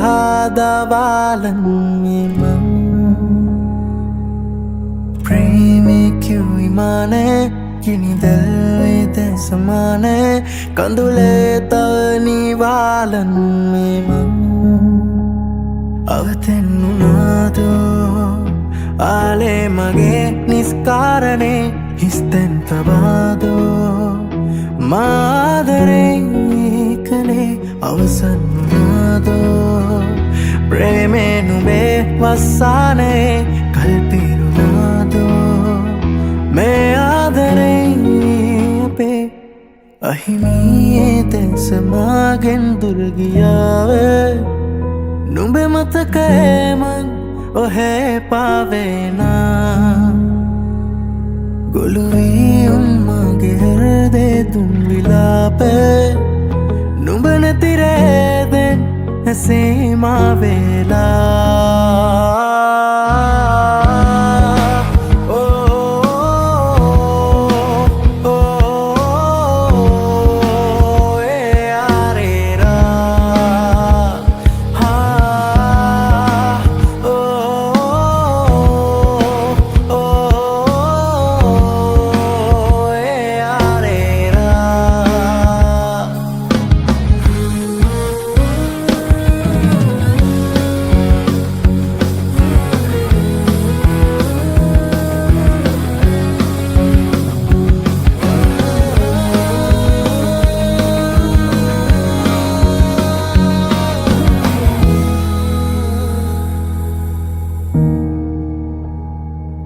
පාදවාලන් මෙම ප්‍රේමේ කියු ඉමානේ කිනිදල්වේද සමානේ කඳුලේ තවනිවාලන් මෙම අවතෙන්නුනාදෝ ආලේ මගේ නිස්කාරනේ හිස්තැන් තබාදෝ මාදරේ කළේ අවසන් වුණාදෝ ප්‍රේමේ නුඹේ වස්සානේ කල්පිරුණාදෝ මේ ආදරේ අපේ අහිමියේ තෙන්සමාගෙන් දුරගියාවේ නුඹේ මතකයේ මං ඔහේ පාවේනා ගොළුවී උන්මගේ හෘදේ තුන් විලාපේ නුඹ නැතිරේදෙන් ඇසීමා වේලා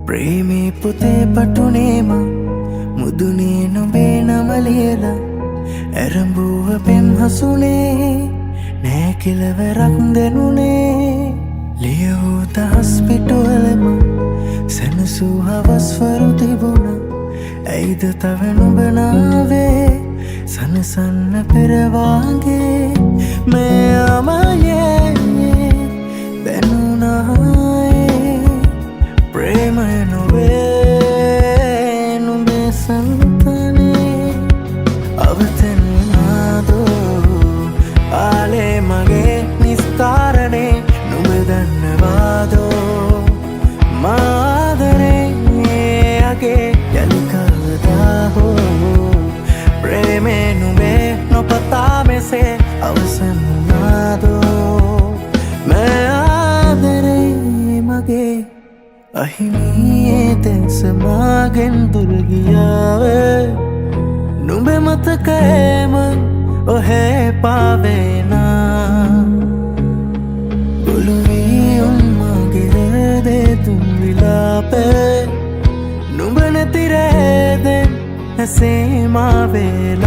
ප්‍රේමේ පොතේ පටුනේම මුදුනේ නොබේ නමලියලා ඇරඹුව පෙම් හසුනේ නෑ කෙලවරක් දැනුනේ ලියවූ දහස් පිටුවලම සැනසූ හවස්වරු තිබුණ ඇයිද තව නුඹනාවේ සනසන්න පෙරවාගේ මේ අමයේ දැනුනායේ ප්‍රේමය නොවේ නුඹේ සන්තනේ අවතෙන්නාදෝ ආලේ මගේ නිස්කාරනේ නුඹ දන්නවාදෝ මාදරේ අගේ යලිකවදා හෝ ප්‍රේමේ නුඹේ නොපතා මෙසේ අවසන් වුණාදෝ මේ ආදරේ මගේ අහිමියේ තෙන්සමාගෙන් දුරගියාවේ නුඹේ මතකයේ මං ඔහේ පාවේනා ගොළුවී උන්මගේ හෘදේ තුන් විලාපේ නුඹ නැතිරේදෙන් ඇසීමා වේලා